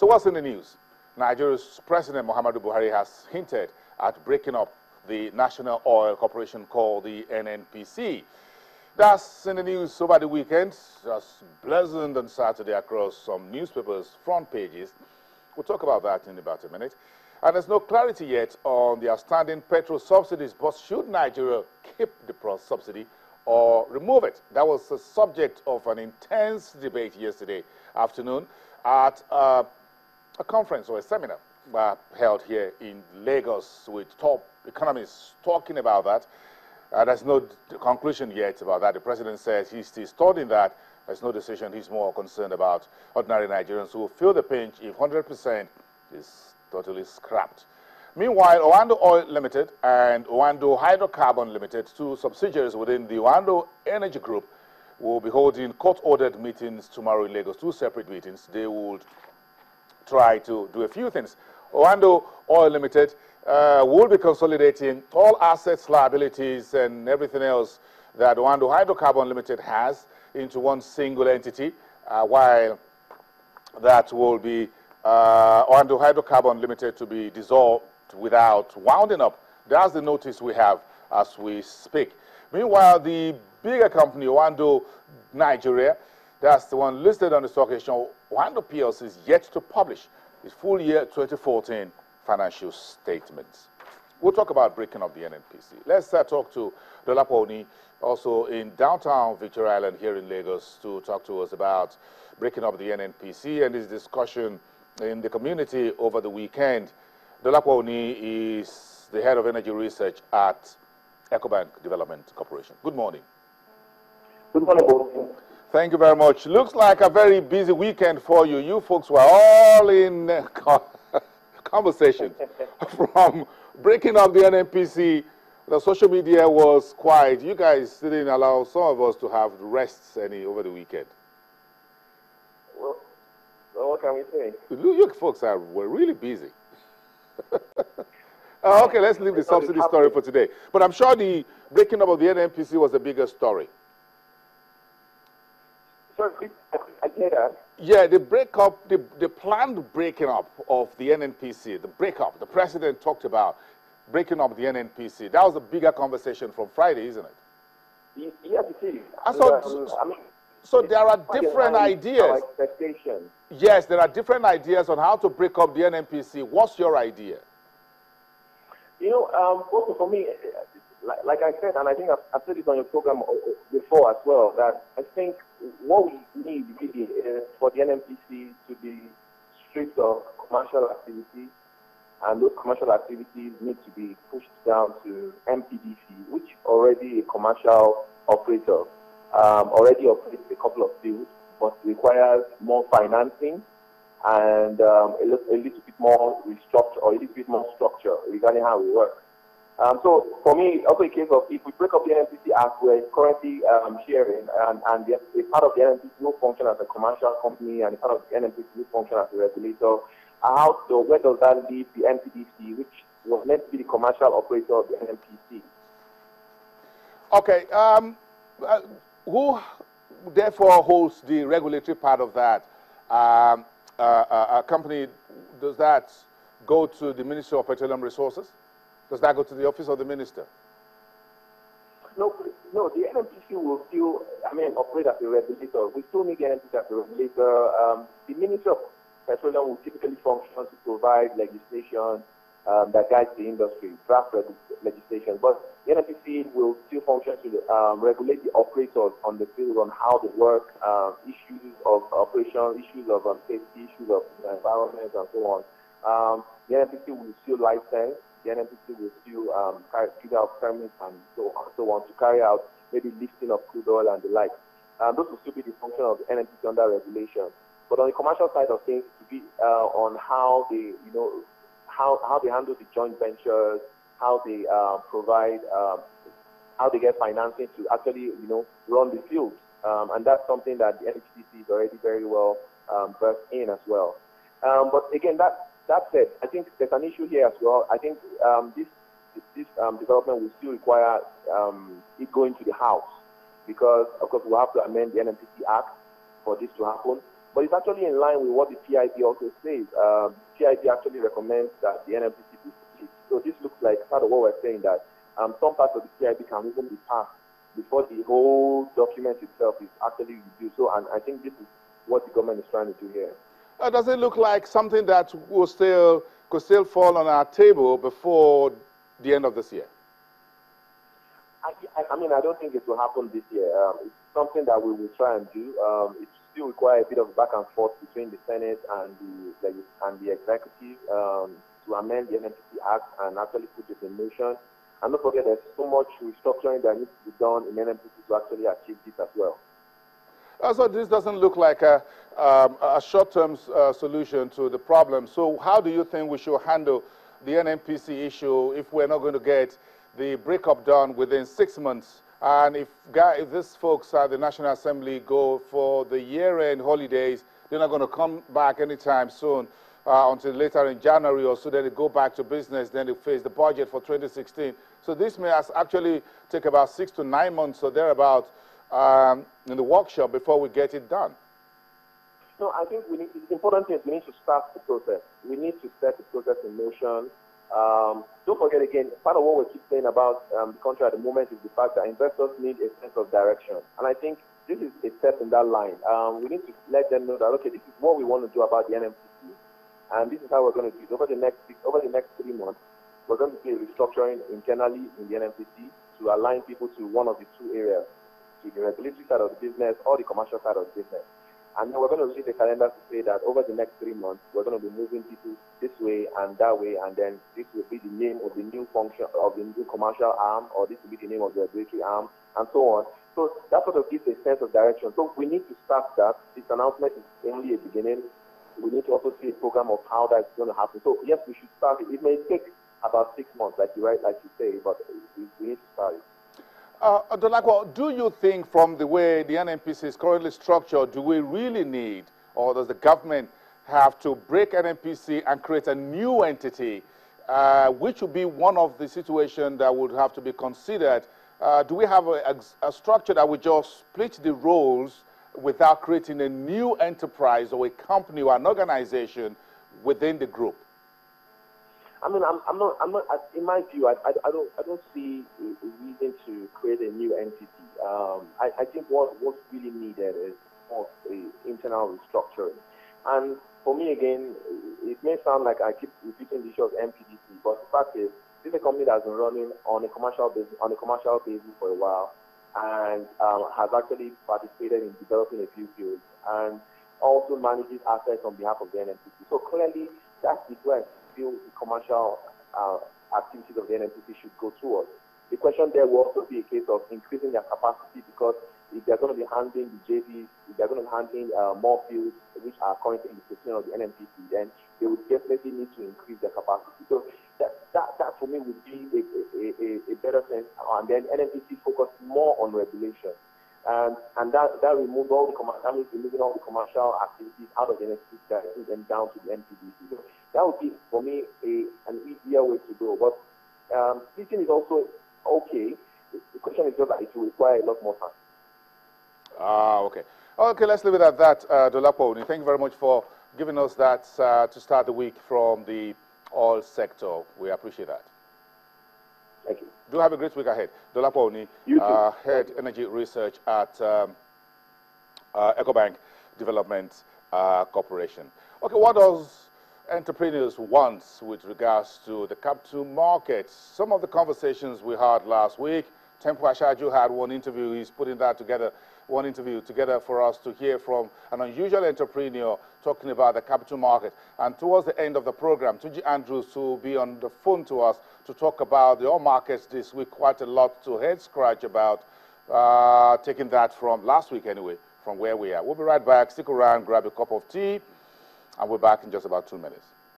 So what's in the news? Nigeria's President Muhammadu Buhari has hinted at breaking up the National Oil Corporation called the NNPC. That's in the news over the weekend. Just blazoned on Saturday across some newspapers' front pages. We'll talk about that in about a minute. And there's no clarity yet on the outstanding petrol subsidies, but should Nigeria keep the subsidy or remove it? That was the subject of an intense debate yesterday afternoon at a conference or a seminar held here in Lagos with top economists talking about that. There's no conclusion yet about that. The president says he's still studying that. There's no decision. He's more concerned about ordinary Nigerians who will feel the pinch if 100% is totally scrapped. Meanwhile, OandO Oil Limited and OandO Hydrocarbon Limited, two subsidiaries within the OandO Energy Group, will be holding court-ordered meetings tomorrow in Lagos, two separate meetings. They would try to do a few things. OandO Oil Limited will be consolidating all assets, liabilities, and everything else that OandO Hydrocarbon Limited has into one single entity, while that will be OandO Hydrocarbon Limited to be dissolved without wounding up. That's the notice we have as we speak. Meanwhile, the bigger company, OandO Nigeria, that's the one listed on the stock exchange, OandO PLC, is yet to publish its full year 2014 financial statements. We'll talk about breaking up the NNPC. Let's talk to Dolapo Oni, also in downtown Victoria Island here in Lagos, to talk to us about breaking up the NNPC and this discussion in the community over the weekend. Dolapo Oni is the head of energy research at EcoBank Development Corporation. Good morning. Good morning, both. Thank you very much. Looks like a very busy weekend for you. You folks were all in conversation from breaking up the NNPC. The social media was quiet. You guys didn't allow some of us to have rests any over the weekend. Well, what can we say? You folks were really busy. Okay, let's leave the subsidy story for today. But I'm sure the breaking up of the NNPC was the biggest story. Sorry, I hear that. Yeah, the breakup, the planned breaking up of the NNPC, the breakup, the president talked about breaking up the NNPC. That was a bigger conversation from Friday, isn't it? Yes, it is. So there are different ideas. Yes, there are different ideas on how to break up the NNPC. What's your idea? You know, also for me, like I said, and I think I've said it on your program before as well, that I think what we need really is for the NNPC to be stripped of commercial activity, and those commercial activities need to be pushed down to MPDC, which already a commercial operator, already operates a couple of fields, but requires more financing and a little bit more restructure or a little bit more structure regarding how we work. So for me, also a case of if we break up the NNPC as we're currently sharing, and a part of the NNPC will function as a commercial company, and a part of the NNPC will function as a regulator, where does that leave the MPDC, which was meant to be the commercial operator of the NNPC? Okay. Who therefore holds the regulatory part of that? A company, does that go to the Ministry of Petroleum Resources? Does that go to the office of the minister? No, the NNPC will still, operate as a regulator. We still need the NNPC as a regulator. The Ministry of Petroleum will typically function to provide legislation that guides the industry, draft legislation. But the NNPC will still function to regulate the operators on the field on how they work, issues of operation, issues of safety, issues of environment, and so on. The NNPC will still license. The NNPC will still give out permits and so on to carry out maybe lifting of crude oil and the like. Those will still be the function of the NNPC under regulation. But on the commercial side of things, to be on how they, how they handle the joint ventures, how they provide, how they get financing to actually, run the fields. And that's something that the NNPC is already very well versed in as well. But again, that said, I think there's an issue here as well. I think this development will still require it going to the House, because, of course, we'll have to amend the NNPC Act for this to happen. But it's actually in line with what the PIB also says. PIB actually recommends that the NMPC be split. So this looks like part of what we're saying, that some parts of the PIB can even be passed before the whole document itself is actually reviewed. So, and I think this is what the government is trying to do here. Does it look like something that could still fall on our table before the end of this year? I mean, I don't think it will happen this year. It's something that we will try and do. It still requires a bit of back and forth between the Senate and the executive to amend the NMPC Act and actually put this in motion. And don't forget, there's so much restructuring that needs to be done in NMPC to actually achieve this as well. So this doesn't look like a short-term solution to the problem. So how do you think we should handle the NMPC issue if we're not going to get the breakup done within 6 months? And if these folks at the National Assembly go for the year-end holidays, they're not going to come back anytime soon until later in January or so. Then they go back to business, then they face the budget for 2016. So this may actually take about 6 to 9 months or thereabouts in the workshop before we get it done. No, I think the important thing is we need to start the process. We need to set the process in motion. Don't forget again, part of what we keep saying about the country at the moment is the fact that investors need a sense of direction. And I think this is a step in that line. We need to let them know that, okay, this is what we want to do about the NMPC, and this is how we're going to do it. Over the next 3 months, we're going to be restructuring internally in the NMPC to align people to one of the two areas, to the regulatory side of the business or the commercial side of the business. And then we're going to release a calendar to say that over the next 3 months, we're going to be moving people this way and that way, and then this will be the name of the new function of the new commercial arm, or this will be the name of the regulatory arm, and so on. So that sort of gives a sense of direction. So we need to start that. This announcement is only a beginning. We need to also see a program of how that's going to happen. So yes, we should start it. It may take about 6 months, like you say, but we need to start it. Dolakwa, do you think from the way the NMPC is currently structured, do we really need, or does the government have to break NMPC and create a new entity, which would be one of the situations that would have to be considered? Do we have a structure that would just split the roles without creating a new enterprise or a company or an organization within the group? I mean, I'm not. In my view, I don't see a reason to create a new entity. I think what's really needed is more internal restructuring. And for me, again, it may sound like I keep repeating the issue of MPDC, but the fact is, this is a company that's been running on a commercial basis for a while, and has actually participated in developing a few fields, and also manages assets on behalf of the NMPC. So clearly, that's the where the commercial activities of the NMPC should go towards. The question there will also be a case of increasing their capacity, because if they're going to be handling the JVs, if they're going to be handling more fields which are currently in the position of the NMPC, then they would definitely need to increase their capacity. So that for me would be a better sense, and then NMPC focus more on regulation. And that removes all the removing all the commercial activities out of the NMPC, directing them down to the NPDC. So that would be, for me, an easier way to go. But teaching is also okay. The question is just that it will require a lot more time. Okay. Okay, let's leave it at that, Dolakwa. Thank you very much for giving us that to start the week from the oil sector. We appreciate that. Thank you. Do have a great week ahead. Dolakwa, Head Energy Research at EcoBank Development Corporation. Okay, what does entrepreneurs want with regards to the capital markets? Some of the conversations we had last week, Tempo Ashaju had one interview. He's putting that together, one interview together for us to hear from an unusual entrepreneur talking about the capital market. And towards the end of the program, Tuji Andrews will be on the phone to us to talk about the oil markets this week. Quite a lot to head scratch about, taking that from last week anyway, from where we are. We'll be right back. Stick around, grab a cup of tea, and we're back in just about 2 minutes.